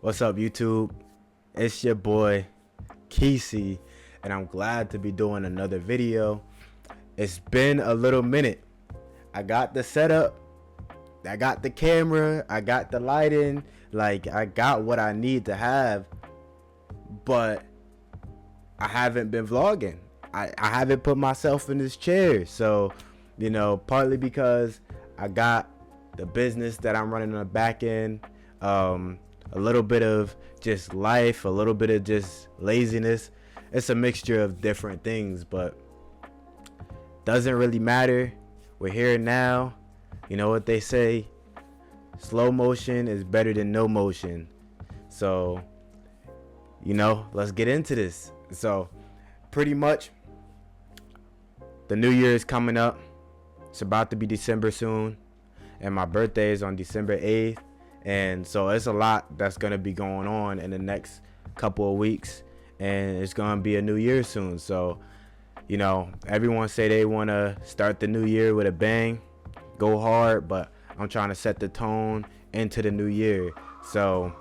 What's up, YouTube? It's your boy Kesey, and I'm glad to be doing another video. It's been a little minute. I got the setup, I got the camera, I got the lighting, like I got what I need to have, but I haven't been vlogging. I haven't put myself in this chair. So, partly because I got the business that I'm running on the back end, a little bit of just life, a little bit of just laziness. It's a mixture of different things, but doesn't really matter. We're here now. You know what they say, slow motion is better than no motion. So, let's get into this. So pretty much the new year is coming up. It's about to be December soon, and my birthday is on December 8th. And so it's a lot that's going to be going on in the next couple of weeks, and it's going to be a new year soon. So, everyone say they want to start the new year with a bang, go hard, but I'm trying to set the tone into the new year. So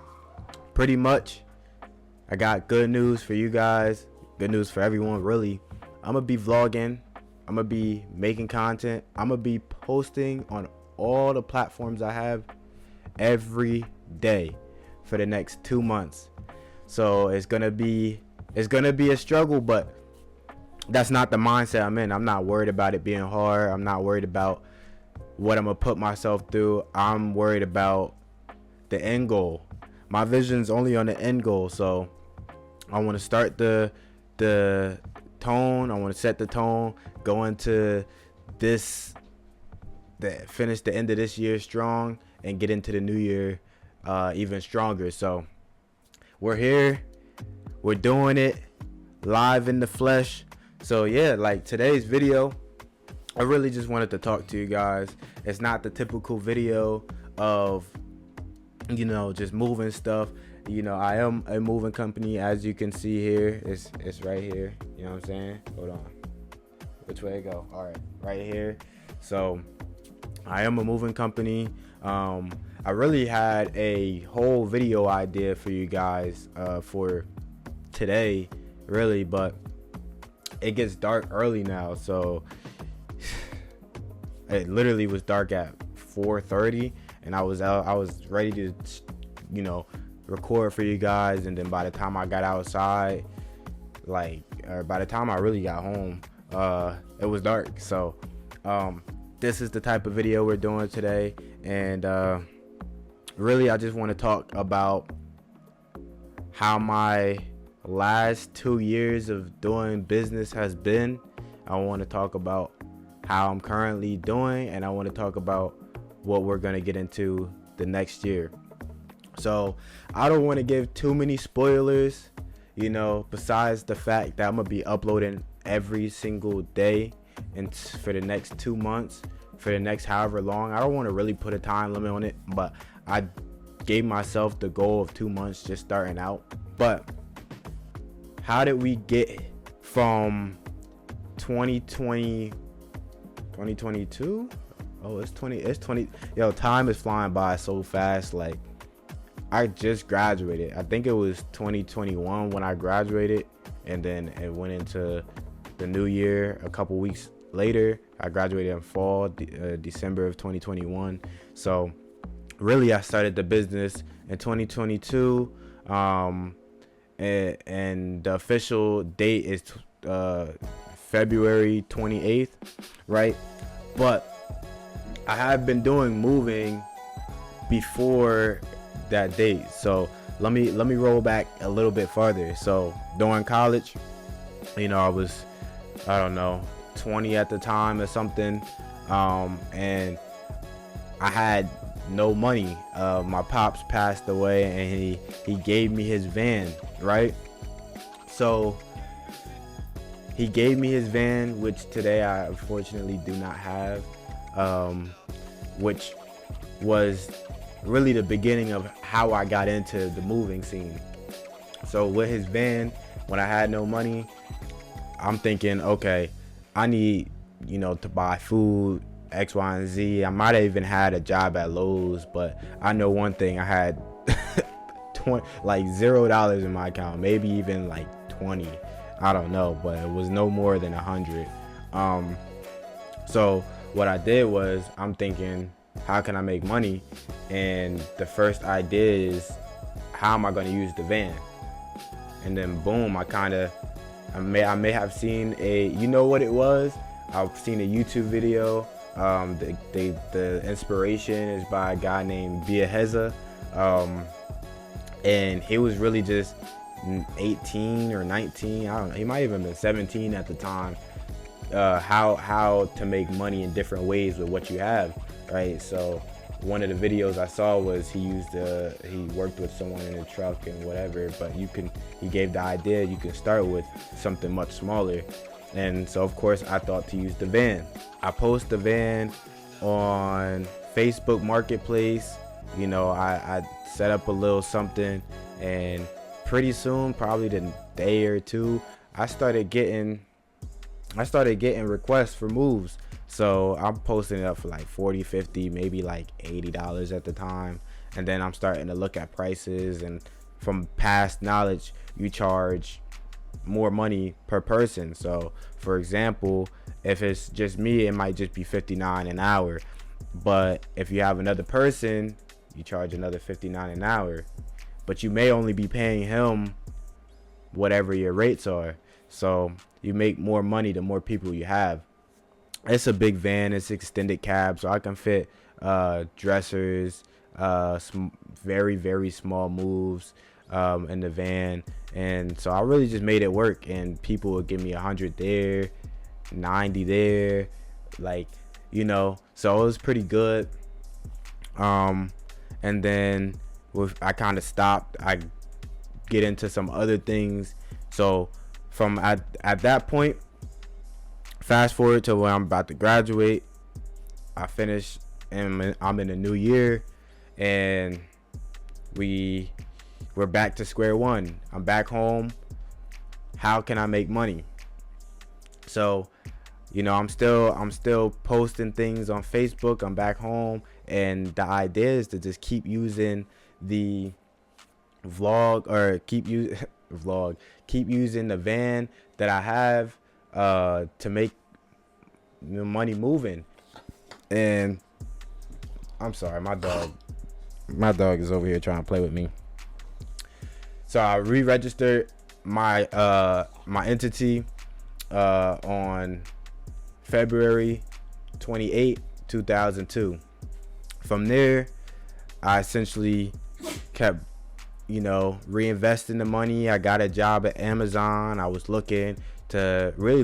pretty much I got good news for you guys, good news for everyone really. I'm going to be vlogging, I'm going to be making content, I'm going to be posting on all the platforms I have every day for the next 2 months. So it's gonna be a struggle, but that's not the mindset I'm in. I'm not worried about it being hard. I'm not worried about what I'm gonna put myself through. I'm worried about the end goal. My vision's only on the end goal. So I want to start the tone. I want to set the tone, go into finish the end of this year strong, and get into the new year even stronger. So we're here, we're doing it live in the flesh. So yeah, like today's video, I really just wanted to talk to you guys. It's not the typical video of just moving stuff. I am a moving company, as you can see here. It's right here, you know what I'm saying? Hold on, which way it go? All right here. So I am a moving company. I really had a whole video idea for you guys for today, really, but it gets dark early now. So it literally was dark at 4:30, and I was ready to, record for you guys. And then by the time I got outside, by the time I really got home, it was dark. So this is the type of video we're doing today, and really I just want to talk about how my last 2 years of doing business has been. I want to talk about how I'm currently doing, and I want to talk about what we're going to get into the next year. So I don't want to give too many spoilers, besides the fact that I'm going to be uploading every single day and for the next 2 months, for the next however long. I don't want to really put a time limit on it, but I gave myself the goal of 2 months just starting out. But how did we get from 2022? Oh, it's 20. Yo, time is flying by so fast. Like, I just graduated. I think it was 2021 when I graduated, and then it went into the new year a couple weeks later. I graduated in fall, December of 2021. So really I started the business in 2022, and the official date is February 28th, right? But I have been doing moving before that date. So let me roll back a little bit farther. So during college, I was, I don't know, 20 at the time or something, and I had no money. My pops passed away, and he gave me his van, right? So he gave me his van, which today I unfortunately do not have, which was really the beginning of how I got into the moving scene. So with his van, when I had no money, I'm thinking, okay, I need, to buy food, X, Y, and Z. I might have even had a job at Lowe's, but I know one thing, I had 20, like $0 in my account, maybe even like 20. I don't know, but it was no more than 100. So what I did was, I'm thinking, how can I make money? And the first idea is, how am I going to use the van? And then boom, I may have seen you know what it was? I've seen a YouTube video. The inspiration is by a guy named Biaheza. And he was really just 18 or 19. I don't know. He might even been 17 at the time. How to make money in different ways with what you have, right? So one of the videos I saw was he worked with someone in a truck and whatever, but he gave the idea you can start with something much smaller. And so of course I thought to use the van. I post the van on Facebook Marketplace. You know, I set up a little something, and pretty soon, probably the day or two, I started getting requests for moves. So I'm posting it up for like 40, 50, maybe like $80 at the time. And then I'm starting to look at prices, and from past knowledge, you charge more money per person. So for example, if it's just me, it might just be $59 an hour. But if you have another person, you charge another $59 an hour. But you may only be paying him whatever your rates are. So you make more money the more people you have. It's a big van. It's extended cab, so I can fit dressers, very, very small moves in the van. And so I really just made it work, and people would give me 100 there, 90 there, like, you know, so it was pretty good. And then I kind of stopped. I get into some other things. So from at that point, fast forward to when I'm about to graduate, I finish, and I'm in a new year, and we're back to square one. I'm back home. How can I make money? So, you know, I'm still posting things on Facebook. I'm back home, and the idea is to just keep using the vlog, or keep using the van that I have to make money moving. And I'm sorry, my dog is over here trying to play with me. So I re-registered my entity on February 28, 2002. From there, I essentially kept, you know, reinvesting the money. I got a job at Amazon. I was looking to really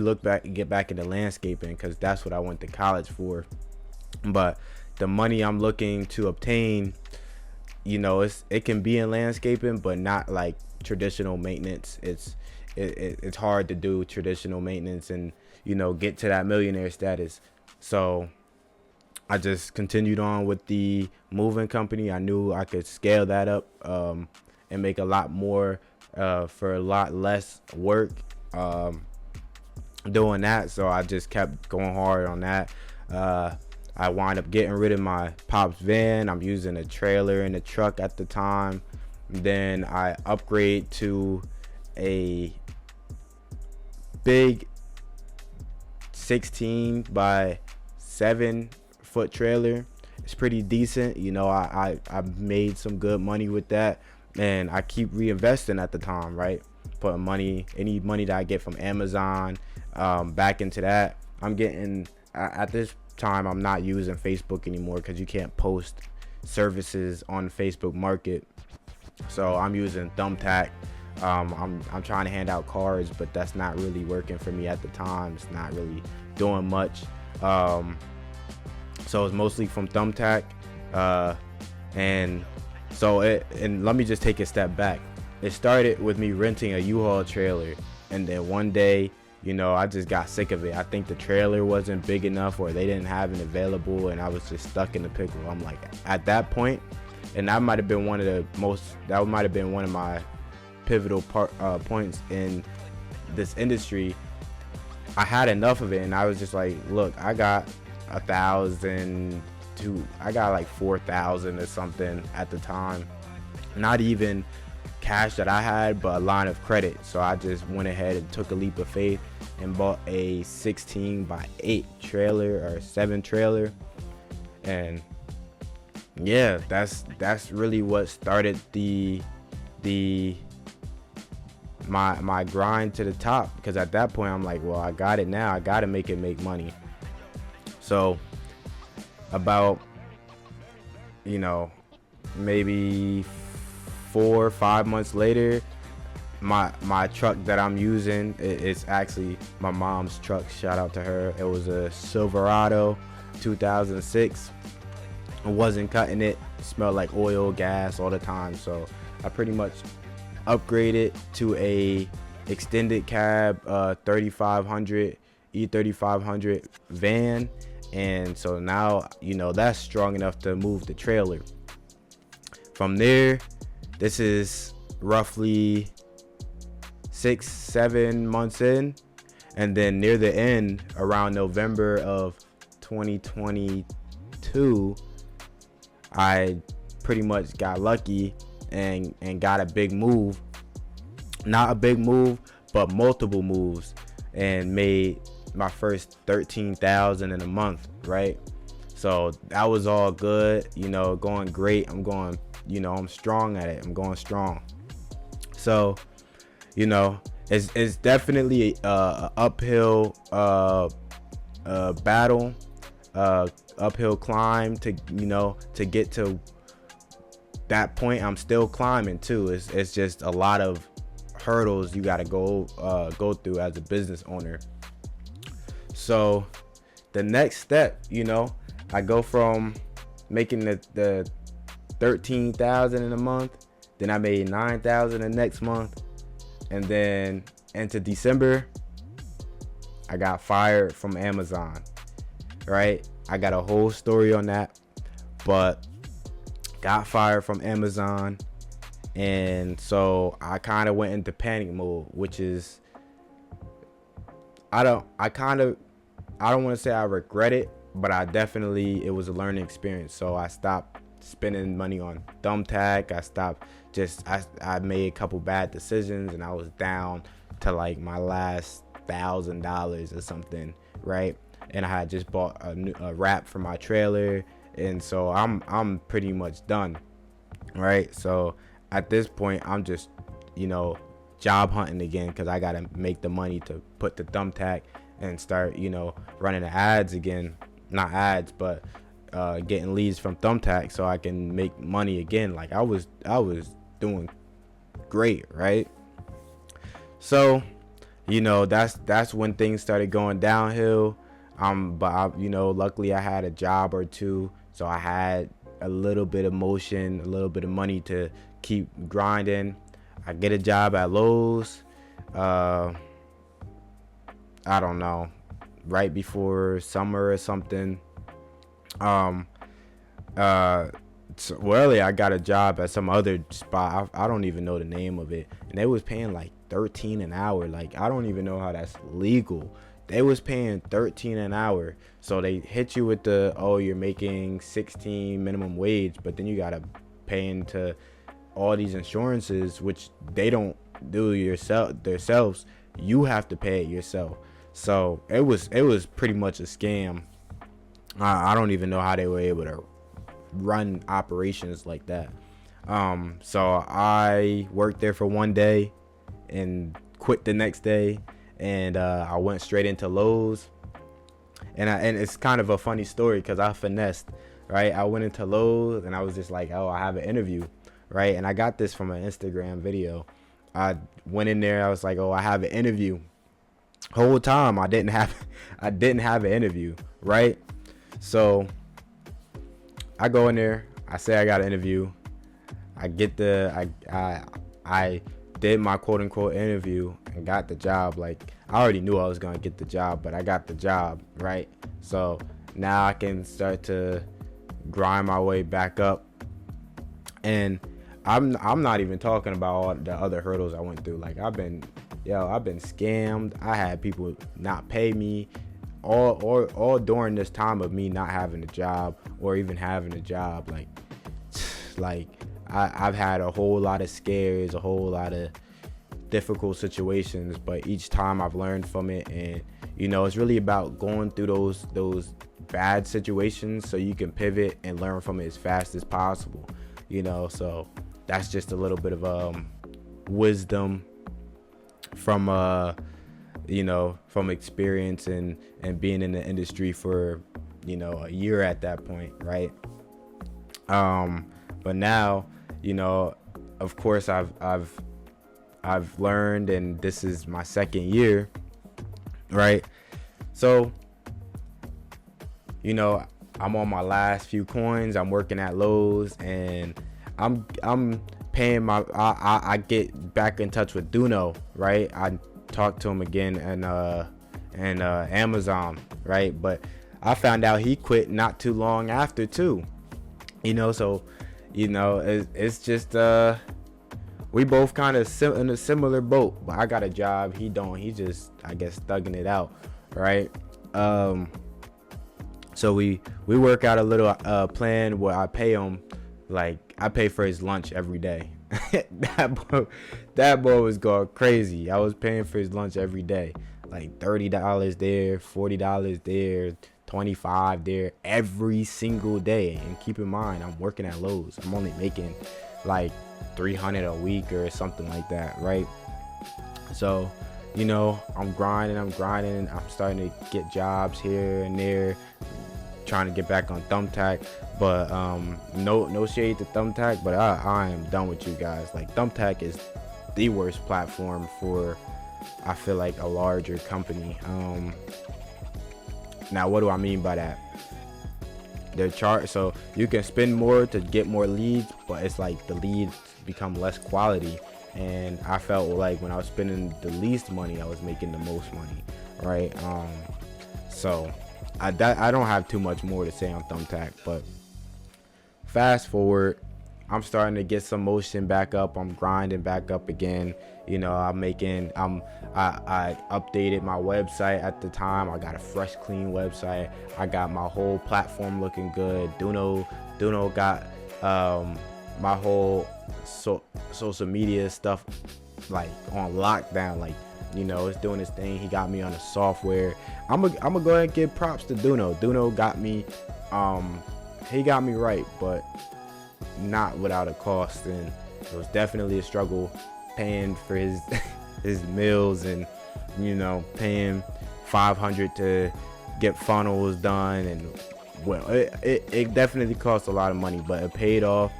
get back into landscaping, because that's what I went to college for. But the money I'm looking to obtain, you know, it can be in landscaping, but not like traditional maintenance. It's hard to do traditional maintenance and, you know, get to that millionaire status. So I just continued on with the moving company. I knew I could scale that up and make a lot more for a lot less work doing that. So I just kept going hard on that. I wound up getting rid of my pop's van. I'm using a trailer and a truck at the time. Then I upgrade to a big 16 by 7 foot trailer. It's pretty decent. You know, I made some good money with that, and I keep reinvesting at the time, right? Putting money, any money that I get from Amazon, back into that. I'm getting, at this time, I'm not using Facebook anymore, because you can't post services on Facebook Market. So I'm using Thumbtack. I'm trying to hand out cards, but that's not really working for me at the time. It's not really doing much. So it's mostly from Thumbtack. And let me just take a step back. It started with me renting a U-Haul trailer, and then one day, you know, I just got sick of it. I think the trailer wasn't big enough, or they didn't have it available, and I was just stuck in the pickle. I'm like, at that point, and that might have been one of my pivotal points in this industry. I had enough of it, and I was just like, look, I got 1,000 to, I got like 4,000 or something at the time. Not even cash that I had, but a line of credit. So I just went ahead and took a leap of faith and bought a 16x8 trailer or 7 trailer. And yeah, that's really what started my grind to the top, because at that point I'm like, well, I got it now, I gotta make money. So about, maybe 4 or 5 months later, my truck that I'm using, it's actually my mom's truck, shout out to her. It was a Silverado 2006. I wasn't cutting it, smelled like oil, gas all the time, so I pretty much upgraded to a extended cab 3500 E3500 van. And so now, that's strong enough to move the trailer. From there, this is roughly 6-7 months in, and then near the end, around November of 2022, I pretty much got lucky and got a big move. Not a big move, but multiple moves, and made my first $13,000 in a month, right? So that was all good, going great. I'm going, I'm strong at it. I'm going strong. So, it's definitely a uphill battle, uphill climb to get to that point. I'm still climbing too. It's just a lot of hurdles you got to go through as a business owner. So the next step, I go from making the 13,000 in a month, then I made 9,000 the next month, and then into December, I got fired from Amazon. Right? I got a whole story on that, but got fired from Amazon, and so I kind of went into panic mode, which is, I don't want to say I regret it, but it was a learning experience. So I stopped spending money on Thumbtack. I made a couple bad decisions, and I was down to like my last $1,000 or something, right? And I had just bought a wrap for my trailer, and so I'm pretty much done, right? So at this point, I'm just, job hunting again, because I gotta make the money to put the Thumbtack and start, running the ads again. Not ads, but getting leads from Thumbtack, so I can make money again. Like I was doing great, right? So, that's when things started going downhill. Luckily I had a job or two, so I had a little bit of motion, a little bit of money to keep grinding. I get a job at Lowe's, I don't know, right before summer or something. So earlier I got a job at some other spot. I don't even know the name of it, and they was paying like $13 an hour. Like, I don't even know how that's legal. They was paying $13 an hour. So they hit you with you're making 16 minimum wage, but then you gotta pay into all these insurances, which they don't do themselves. You have to pay it yourself. So it was pretty much a scam. I don't even know how they were able to run operations like that. So I worked there for one day and quit the next day, and I went straight into Lowe's. And it's kind of a funny story, because I finessed, right? I went into Lowe's and I was just like, I have an interview, right? And I got this from an Instagram video. I went in there, I was like, I have an interview. Whole time I didn't have an interview, right? So I go in there, I say I got an interview. I did my quote unquote interview and got the job. Like, I already knew I was gonna get the job, but I got the job, right? So now I can start to grind my way back up. And I'm not even talking about all the other hurdles I went through. Like, I've been scammed. I had people not pay me all during this time of me not having a job or even having a job. Like I've had a whole lot of scares, a whole lot of difficult situations, but each time I've learned from it. And it's really about going through those bad situations so you can pivot and learn from it as fast as possible. So that's just a little bit of wisdom from from experience and being in the industry for a year at that point, right? But now, of course I've learned, and this is my second year, right? So I'm on my last few coins. I'm working at Lowe's, and I'm paying my I get back in touch with Duno, right? I talked to him again and Amazon, right? But I found out he quit not too long after too. So it's just we both kind of in a similar boat, but I got a job, he don't. He just, I guess, thugging it out, right? So we work out a little plan where I pay him, like I pay for his lunch every day. that boy was going crazy. I was paying for his lunch every day, like $30 there, $40 there, $25 there, every single day. And keep in mind, I'm working at Lowe's. I'm only making like $300 a week or something like that, right? So I'm grinding. I'm starting to get jobs here and there, trying to get back on Thumbtack. But no shade to Thumbtack, but I am done with you guys. Like, Thumbtack is the worst platform for, I feel like, a larger company. Now what do I mean by that? Their chart, so you can spend more to get more leads, but it's like the leads become less quality. And I felt like when I was spending the least money, I was making the most money, right? So I don't have too much more to say on Thumbtack. But fast forward, I'm starting to get some motion back up. I'm grinding back up again. I updated my website at the time. I got a fresh, clean website. I got my whole platform looking good. Duno got my whole social media stuff like on lockdown. Like, it's doing its thing. He got me on the software. I'm gonna go ahead and give props to Duno. Duno got me, he got me right, but not without a cost. And it was definitely a struggle paying for his his meals, and paying $500 to get funnels done. And well, it definitely cost a lot of money, but it paid off.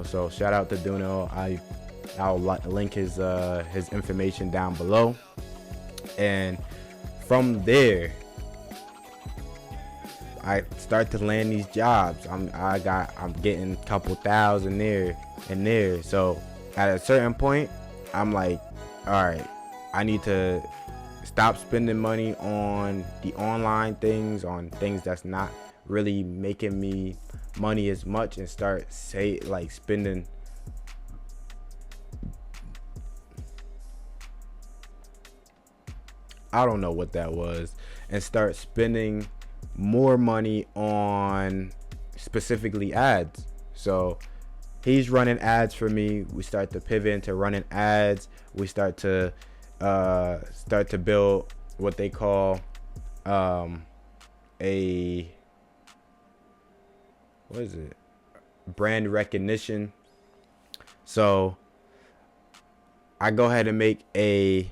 So shout out to Duno. I'll link his information down below. And from there, I start to land these jobs. I'm getting a couple thousand there and there. So at a certain point, I'm like, all right, I need to stop spending money on the online things, on things that's not really making me money as much, and start spending. I don't know what that was, and start spending more money on specifically ads. So he's running ads for me. We start to pivot into running ads. We start to build what they call brand recognition. So I go ahead and make a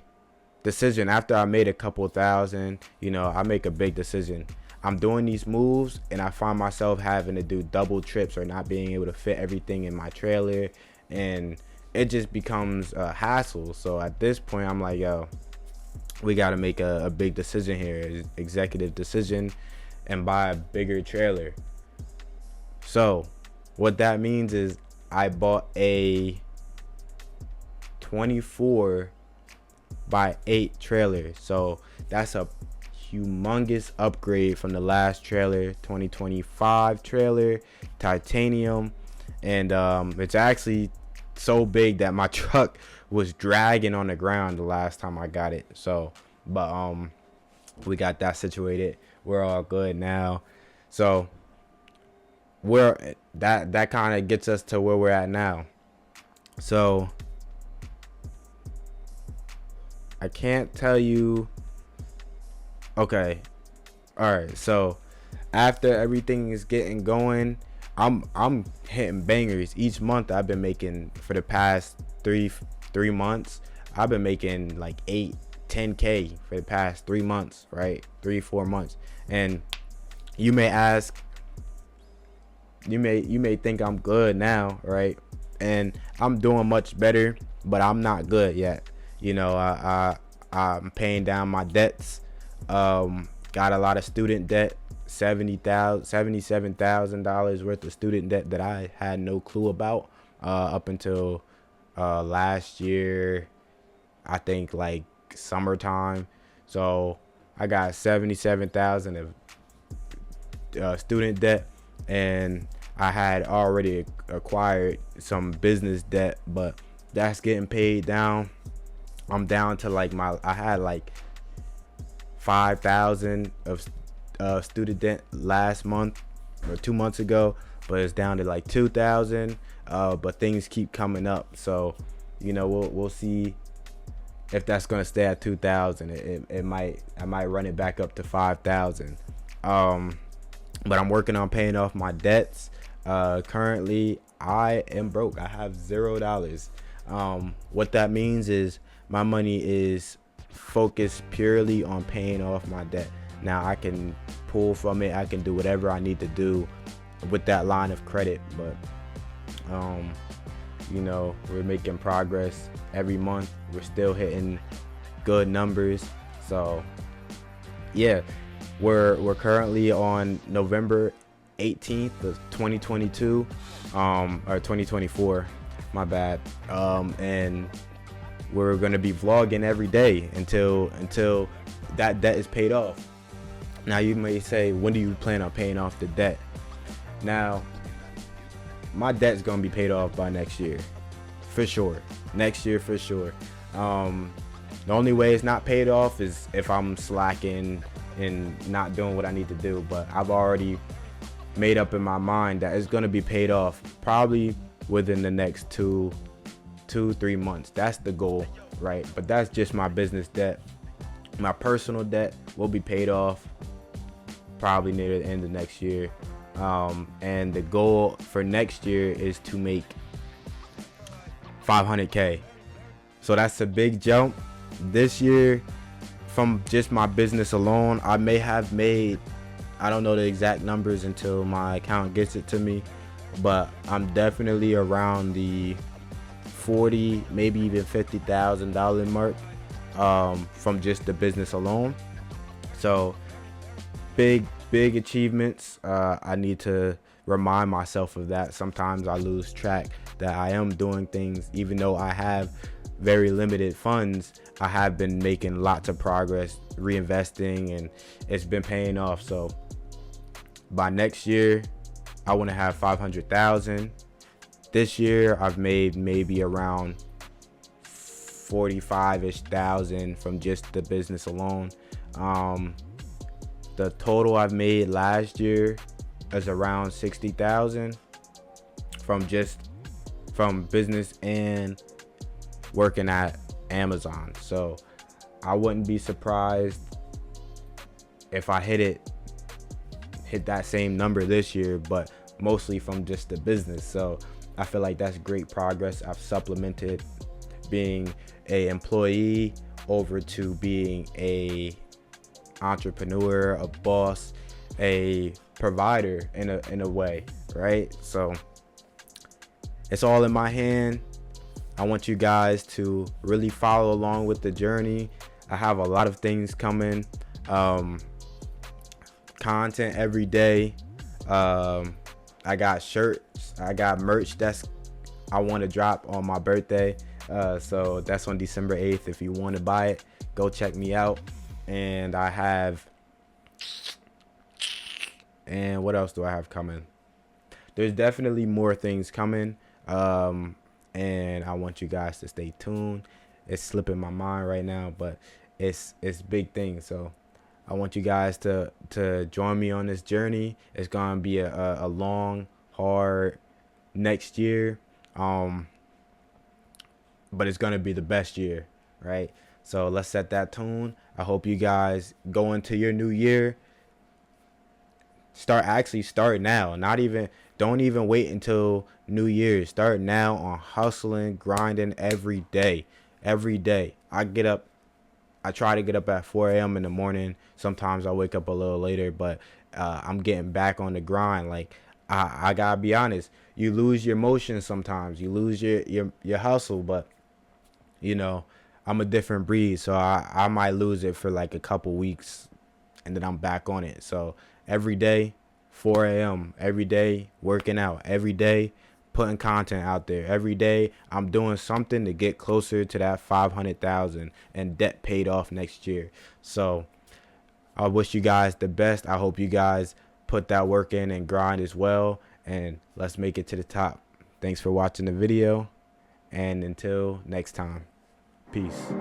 decision. After I made a couple thousand, I make a big decision. I'm doing these moves, and I find myself having to do double trips or not being able to fit everything in my trailer, and it just becomes a hassle. So at this point, I'm like, yo, we got to make a big decision here, executive decision, and buy a bigger trailer. So what that means is I bought a 24x8 trailer. So that's a humongous upgrade from the last trailer, 2025 trailer, titanium. And it's actually so big that my truck was dragging on the ground the last time I got it. So but we got that situated. We're all good now. So where that kind of gets us to where we're at now. So I can't tell you. Okay. All right. So after everything is getting going, I'm hitting bangers each month. I've been making for the past three months. I've been making like 8-10K for the past 3 months, right? 3-4 months. And you may ask, you may think I'm good now, right? And I'm doing much better, but I'm not good yet. You know, I'm paying down my debts. Got a lot of student debt, $77,000 worth of student debt that I had no clue about up until last year, I think like summertime. So I got 77,000 of student debt, and I had already acquired some business debt, but that's getting paid down. I'm down to like I had like 5,000 of student debt last month or 2 months ago, but it's down to like 2,000. But things keep coming up, so you know we'll see if that's gonna stay at 2,000. I might run it back up to 5,000. But I'm working on paying off my debts. Currently, I am broke. I have $0. What that means is my money is focused purely on paying off my debt. Now I can pull from it. I can do whatever I need to do with that line of credit. But you know, we're making progress every month. We're still hitting good numbers. So yeah, we're currently on November 18th of 2022, or 2024, my bad. And we're gonna be vlogging every day until that debt is paid off. Now you may say, when do you plan on paying off the debt? Now my debt's gonna be paid off by next year, for sure. Next year, for sure. The only way it's not paid off is if I'm slacking and not doing what I need to do. But I've already made up in my mind that it's gonna be paid off probably within the next 2-3 months. That's the goal, right? But that's just my business debt. My personal debt will be paid off probably near the end of next year. And the goal for next year is to make 500K. So that's a big jump. This year, from just my business alone, I may have made, I don't know the exact numbers until my account gets it to me, but I'm definitely around the 40, maybe even $50,000 mark from just the business alone. So big achievements. I need to remind myself of that. Sometimes I lose track that I am doing things, even though I have very limited funds. I have been making lots of progress, reinvesting, and it's been paying off. So by next year, I want to have 500,000. This year, I've made maybe around 45-ish thousand from just the business alone. The total I've made last year is around 60,000 from business and working at Amazon. So I wouldn't be surprised if I hit that same number this year, but mostly from just the business. So I feel like that's great progress. I've supplemented being a employee over to being a entrepreneur, a boss, a provider in a way, right? So it's all in my hand. I want you guys to really follow along with the journey. I have a lot of things coming, content every day. I got shirts, I got merch I want to drop on my birthday. So that's on December 8th. If you want to buy it, go check me out. And what else do I have coming? There's definitely more things coming. And I want you guys to stay tuned. It's slipping my mind right now, but it's big things. So I want you guys to join me on this journey. It's gonna be a long, hard next year, but it's gonna be the best year, right? So let's set that tone. I hope you guys go into your new year. Start now. Don't even wait until New Year's. Start now on hustling, grinding every day. Every day. I try to get up at 4 a.m. in the morning. Sometimes I wake up a little later, but I'm getting back on the grind. Like, I gotta be honest. You lose your motion sometimes. You lose your hustle, but you know, I'm a different breed, so I might lose it for like a couple weeks, and then I'm back on it. So every day, 4 a.m. every day, working out every day, putting content out there every day. I'm doing something to get closer to that 500,000 and debt paid off next year. So I wish you guys the best. I hope you guys put that work in and grind as well, and let's make it to the top. Thanks for watching the video, and until next time, peace.